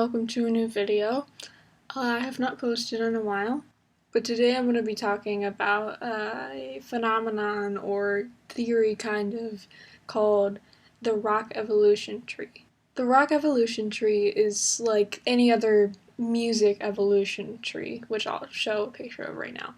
welcome to a new video. I have not posted in a while, but today I'm going to be talking about a phenomenon or theory kind of called the rock evolution tree. The rock evolution tree is like any other music evolution tree, which I'll show a picture of right now.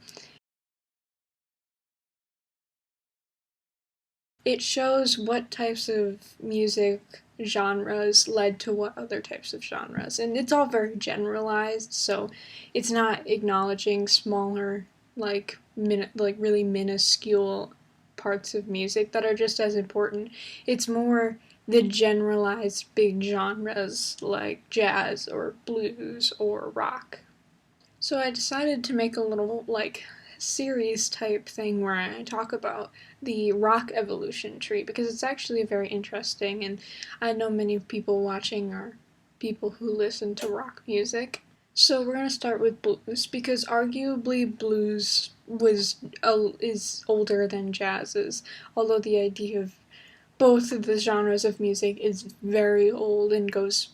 It shows what types of music genres led to what other types of genres, and it's all very generalized, so it's not acknowledging smaller, really minuscule parts of music that are just as important. It's more the generalized big genres like jazz or blues or rock. So I decided to make a little series type thing where I talk about the rock evolution tree because it's actually very interesting, and I know many people watching are people who listen to rock music. So we're going to start with blues because arguably blues is older than jazz is, although the idea of both of the genres of music is very old and goes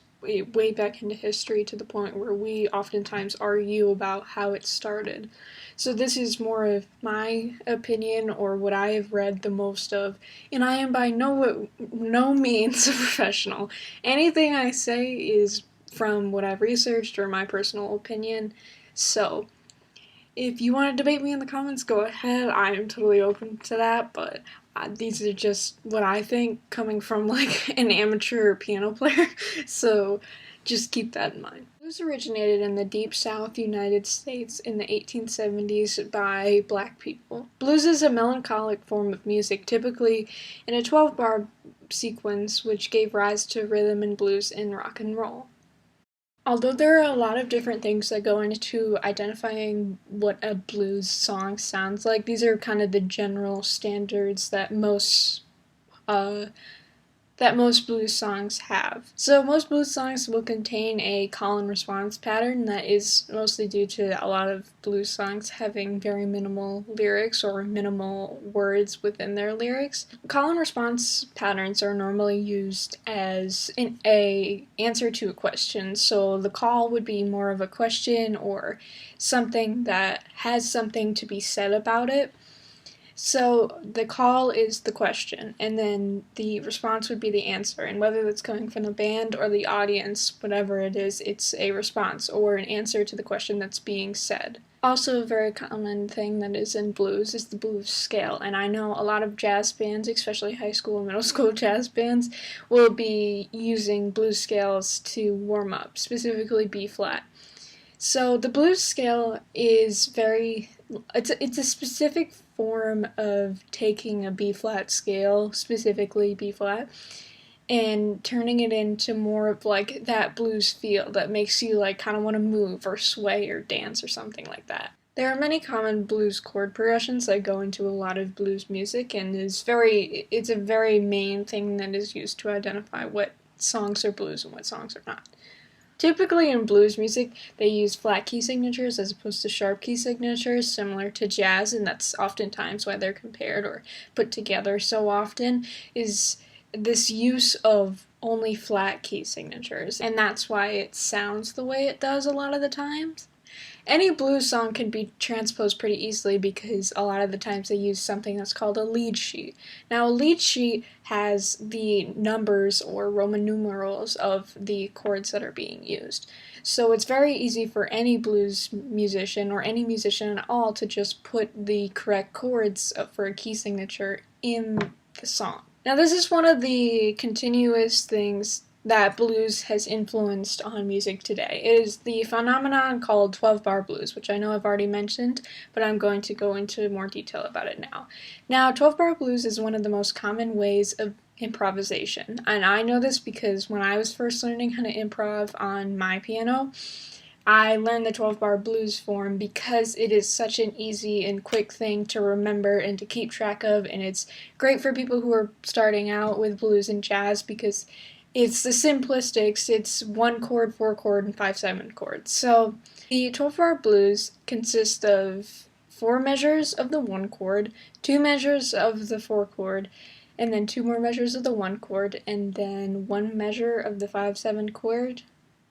way back into history to the point where we oftentimes argue about how it started. So this is more of my opinion or what I have read the most of, and I am by no means a professional. Anything I say is from what I've researched or my personal opinion. So if you want to debate me in the comments, go ahead. I am totally open to that, but these are just what I think coming from an amateur piano player, so just keep that in mind. Blues originated in the Deep South United States in the 1870s by black people. Blues is a melancholic form of music, typically in a 12-bar sequence, which gave rise to rhythm and blues and rock and roll. Although there are a lot of different things that go into identifying what a blues song sounds like, these are kind of the general standards that most blues songs have. So most blues songs will contain a call and response pattern that is mostly due to a lot of blues songs having very minimal lyrics or minimal words within their lyrics. Call and response patterns are normally used as an answer to a question. So the call would be more of a question or something that has something to be said about it. So the call is the question, and then the response would be the answer, and whether that's coming from the band or the audience, whatever it is, it's a response or an answer to the question that's being said. Also, a very common thing that is in blues is the blues scale, and I know a lot of jazz bands, especially high school and middle school jazz bands, will be using blues scales to warm up, specifically B flat. So the blues scale is it's a specific form of taking a B-flat scale, specifically B-flat, and turning it into more of that blues feel that makes you kind of want to move or sway or dance or something like that. There are many common blues chord progressions that go into a lot of blues music, and it's a very main thing that is used to identify what songs are blues and what songs are not. Typically in blues music, they use flat key signatures as opposed to sharp key signatures, similar to jazz, and that's oftentimes why they're compared or put together so often, is this use of only flat key signatures, and that's why it sounds the way it does a lot of the times. Any blues song can be transposed pretty easily because a lot of the times they use something that's called a lead sheet. Now, a lead sheet has the numbers or Roman numerals of the chords that are being used. So it's very easy for any blues musician or any musician at all to just put the correct chords for a key signature in the song. Now, this is one of the continuous things that blues has influenced on music today. It is the phenomenon called 12-bar blues, which I know I've already mentioned, but I'm going to go into more detail about it now. Now, 12-bar blues is one of the most common ways of improvisation, and I know this because when I was first learning how to improv on my piano, I learned the 12-bar blues form because it is such an easy and quick thing to remember and to keep track of, and it's great for people who are starting out with blues and jazz because it's the simplistics. It's 1 chord, 4 chord, and 5/7 chords. So the 12-bar blues consist of 4 measures of the 1 chord, 2 measures of the 4 chord, and then 2 more measures of the 1 chord, and then 1 measure of the 5/7 chord,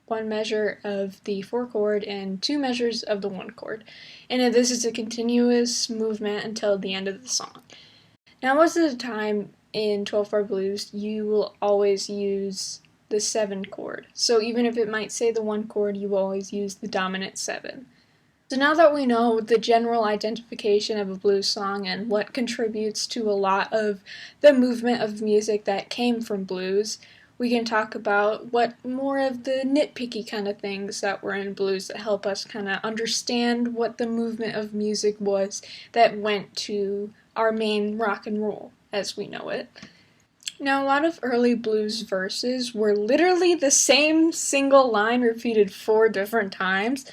one measure of the 4 chord and 2 measures of the 1 chord. And this is a continuous movement until the end of the song. Now, most of the time in 12-bar blues, you will always use the 7 chord. So even if it might say the 1 chord, you will always use the dominant 7. So now that we know the general identification of a blues song and what contributes to a lot of the movement of music that came from blues, we can talk about what more of the nitpicky kind of things that were in blues that help us kind of understand what the movement of music was that went to our main rock and roll as we know it. Now, a lot of early blues verses were literally the same single line repeated 4 different times.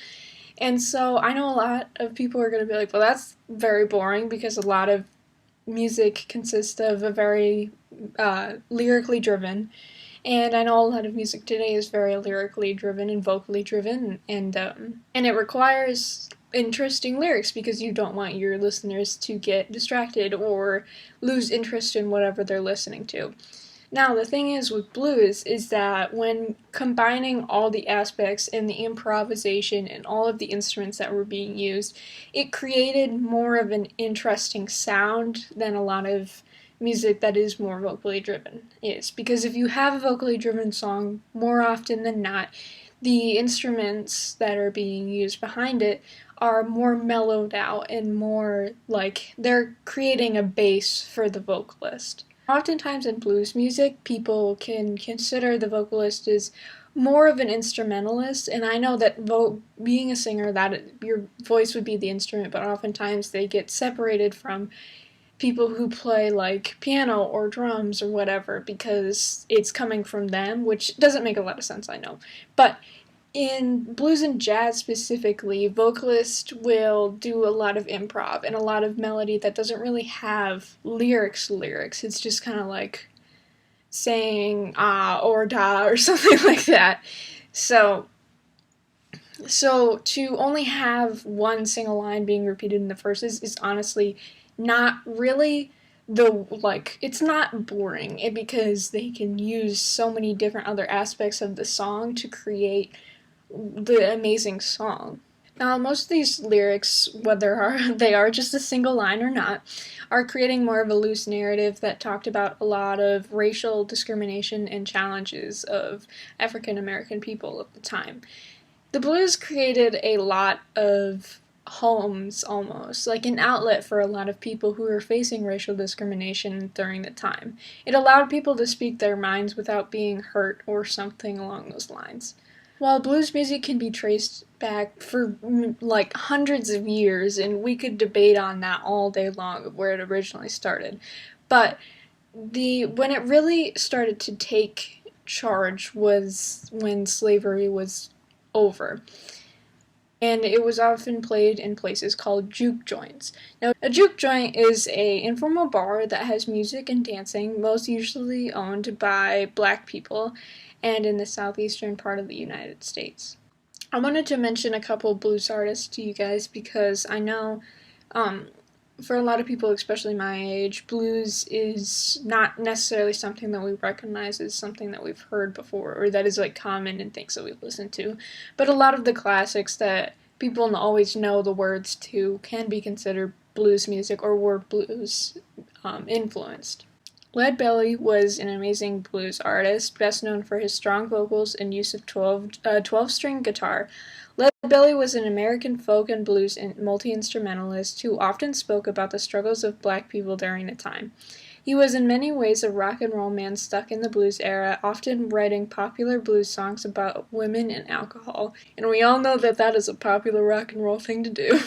And so I know a lot of people are going to be like, well, that's very boring because a lot of music consists of a very lyrically driven. And I know a lot of music today is very lyrically driven and vocally driven, and it requires interesting lyrics because you don't want your listeners to get distracted or lose interest in whatever they're listening to. Now, the thing is with blues is that when combining all the aspects and the improvisation and all of the instruments that were being used, it created more of an interesting sound than a lot of music that is more vocally driven is. Because if you have a vocally driven song, more often than not, the instruments that are being used behind it are more mellowed out and more like they're creating a bass for the vocalist. Oftentimes in blues music, people can consider the vocalist as more of an instrumentalist, and I know that being a singer, that your voice would be the instrument, but oftentimes they get separated from people who play like piano or drums or whatever because it's coming from them, which doesn't make a lot of sense, I know. But in blues and jazz specifically, vocalists will do a lot of improv and a lot of melody that doesn't really have lyrics. It's just kind of like saying ah or da or something like that. So to only have one single line being repeated in the verses is honestly not really it's not boring because they can use so many different other aspects of the song to create the amazing song. Now, most of these lyrics, whether they are just a single line or not, are creating more of a loose narrative that talked about a lot of racial discrimination and challenges of African American people at the time. The blues created a lot of homes, almost, like an outlet for a lot of people who were facing racial discrimination during the time. It allowed people to speak their minds without being hurt or something along those lines. While blues music can be traced back for like hundreds of years, and we could debate on that all day long of where it originally started, but when it really started to take charge was when slavery was over. And it was often played in places called juke joints. Now, a juke joint is an informal bar that has music and dancing, most usually owned by black people, and in the southeastern part of the United States. I wanted to mention a couple blues artists to you guys because I know for a lot of people, especially my age, blues is not necessarily something that we recognize as something that we've heard before or that is like common in things that we've listened to. But a lot of the classics that people always know the words to can be considered blues music or were blues influenced. Lead Belly was an amazing blues artist, best known for his strong vocals and use of 12-string guitar. Lead Belly was an American folk and blues multi-instrumentalist who often spoke about the struggles of black people during the time. He was in many ways a rock and roll man stuck in the blues era, often writing popular blues songs about women and alcohol, and we all know that that is a popular rock and roll thing to do.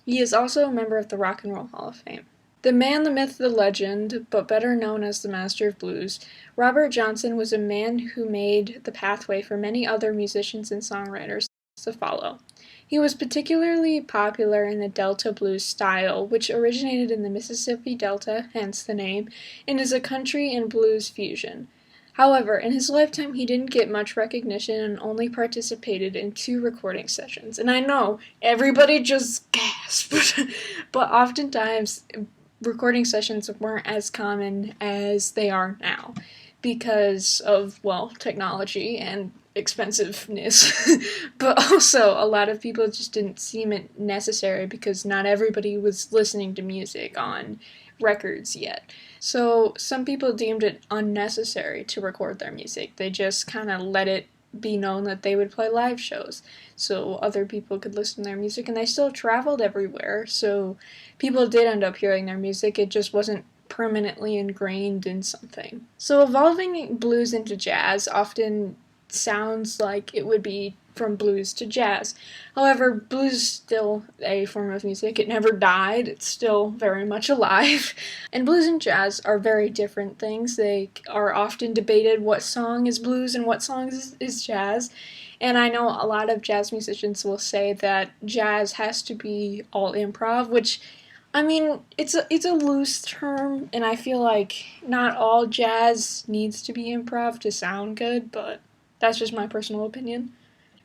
He is also a member of the Rock and Roll Hall of Fame. The man, the myth, the legend, but better known as the master of blues, Robert Johnson was a man who made the pathway for many other musicians and songwriters to follow. He was particularly popular in the Delta blues style, which originated in the Mississippi Delta, hence the name, and is a country and blues fusion. However, in his lifetime he didn't get much recognition and only participated in 2 recording sessions. And I know, everybody just gasped, but oftentimes recording sessions weren't as common as they are now because of, well, technology and expensiveness, but also a lot of people just didn't seem it necessary because not everybody was listening to music on records yet. So some people deemed it unnecessary to record their music. They just kind of let it be known that they would play live shows so other people could listen to their music, and they still traveled everywhere, so people did end up hearing their music. It just wasn't permanently ingrained in something. So evolving blues into jazz often sounds like it would be from blues to jazz. However, blues is still a form of music. It never died. It's still very much alive. And blues and jazz are very different things. They are often debated what song is blues and what song is jazz. And I know a lot of jazz musicians will say that jazz has to be all improv, which, I mean, it's a loose term, and I feel like not all jazz needs to be improv to sound good, but that's just my personal opinion.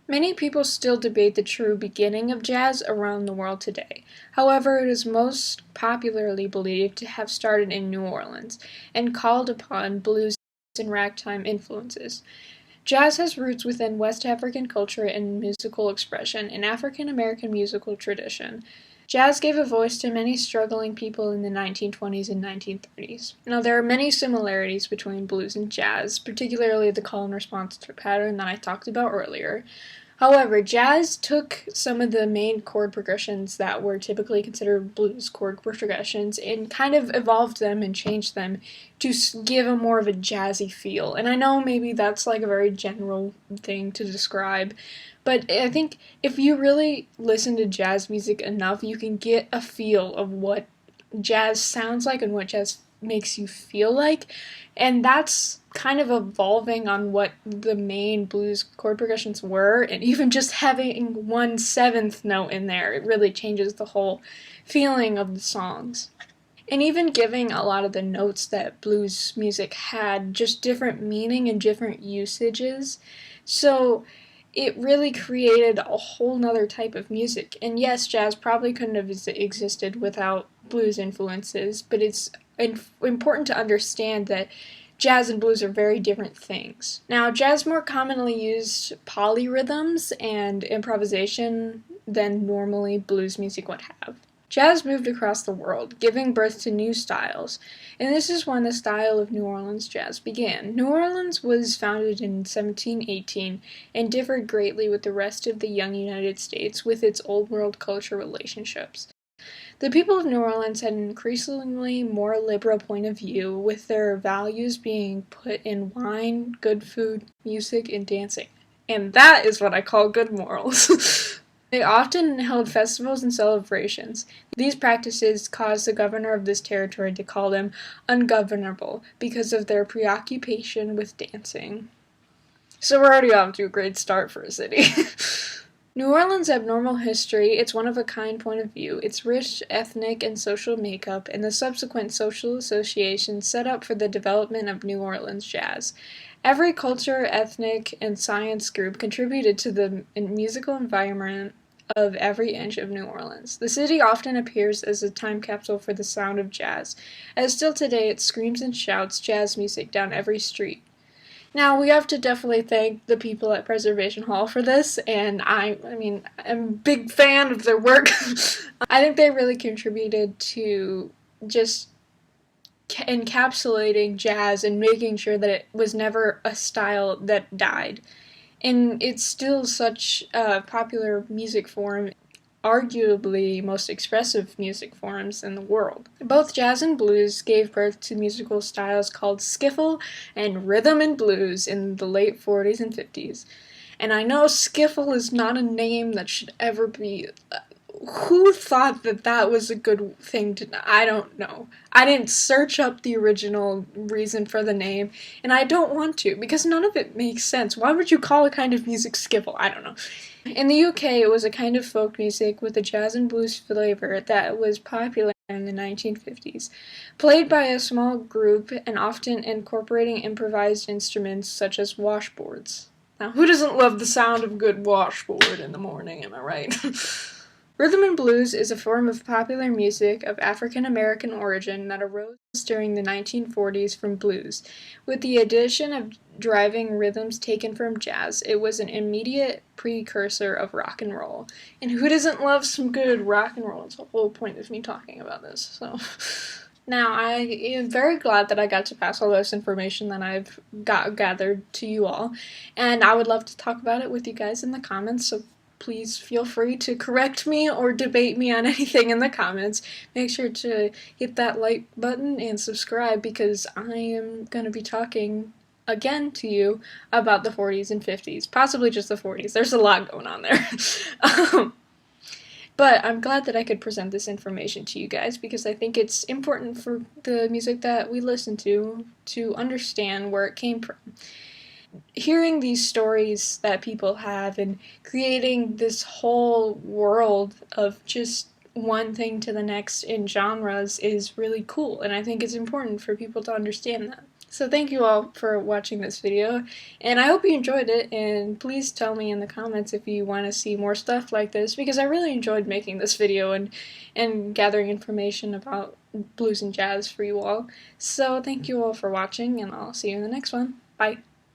Many people still debate the true beginning of jazz around the world today. However, it is most popularly believed to have started in New Orleans and called upon blues and ragtime influences. Jazz has roots within West African culture and musical expression and African American musical tradition. Jazz gave a voice to many struggling people in the 1920s and 1930s. Now, there are many similarities between blues and jazz, particularly the call and response pattern that I talked about earlier. However, jazz took some of the main chord progressions that were typically considered blues chord progressions and kind of evolved them and changed them to give a more of a jazzy feel. And I know maybe that's like a very general thing to describe, but I think if you really listen to jazz music enough, you can get a feel of what jazz sounds like and what jazz makes you feel like. And that's kind of evolving on what the main blues chord progressions were, and even just having 1/7 note in there, it really changes the whole feeling of the songs. And even giving a lot of the notes that blues music had just different meaning and different usages. So it really created a whole nother type of music. And yes, jazz probably couldn't have existed without blues influences, but it's important to understand that jazz and blues are very different things. Now, jazz more commonly used polyrhythms and improvisation than normally blues music would have. Jazz moved across the world, giving birth to new styles, and this is when the style of New Orleans jazz began. New Orleans was founded in 1718 and differed greatly with the rest of the young United States with its Old World culture relationships. The people of New Orleans had an increasingly more liberal point of view, with their values being put in wine, good food, music, and dancing. And that is what I call good morals. They often held festivals and celebrations. These practices caused the governor of this territory to call them ungovernable because of their preoccupation with dancing. So we're already off to a great start for a city. New Orleans' abnormal history, its one-of-a-kind point of view, its rich ethnic and social makeup, and the subsequent social associations set up for the development of New Orleans jazz. Every culture, ethnic, and science group contributed to the musical environment of every inch of New Orleans. The city often appears as a time capsule for the sound of jazz, as still today it screams and shouts jazz music down every street. Now, we have to definitely thank the people at Preservation Hall for this, and I'm a big fan of their work. I think they really contributed to just encapsulating jazz and making sure that it was never a style that died. And it's still such a popular music form, arguably most expressive music forms in the world. Both jazz and blues gave birth to musical styles called skiffle and rhythm and blues in the late 40s and 50s. And I know skiffle is not a name that should ever be... Who thought that that was a good thing to... I don't know. I didn't search up the original reason for the name, and I don't want to, because none of it makes sense. Why would you call a kind of music skiffle? I don't know. In the UK, it was a kind of folk music with a jazz and blues flavor that was popular in the 1950s, played by a small group and often incorporating improvised instruments such as washboards. Now, who doesn't love the sound of a good washboard in the morning, am I right? Rhythm and blues is a form of popular music of African American origin that arose during the 1940s from blues. With the addition of driving rhythms taken from jazz, it was an immediate precursor of rock and roll. And who doesn't love some good rock and roll? It's the whole point of me talking about this. So now I am very glad that I got to pass all this information that I've gathered to you all, and I would love to talk about it with you guys in the comments, so please feel free to correct me or debate me on anything in the comments. Make sure to hit that like button and subscribe, because I am going to be talking again to you about the 40s and 50s, possibly just the 40s. There's a lot going on there. But I'm glad that I could present this information to you guys, because I think it's important for the music that we listen to understand where it came from. Hearing these stories that people have and creating this whole world of just one thing to the next in genres is really cool, and I think it's important for people to understand that. So thank you all for watching this video, and I hope you enjoyed it, and please tell me in the comments if you want to see more stuff like this, because I really enjoyed making this video and gathering information about blues and jazz for you all. So thank you all for watching, and I'll see you in the next one. Bye!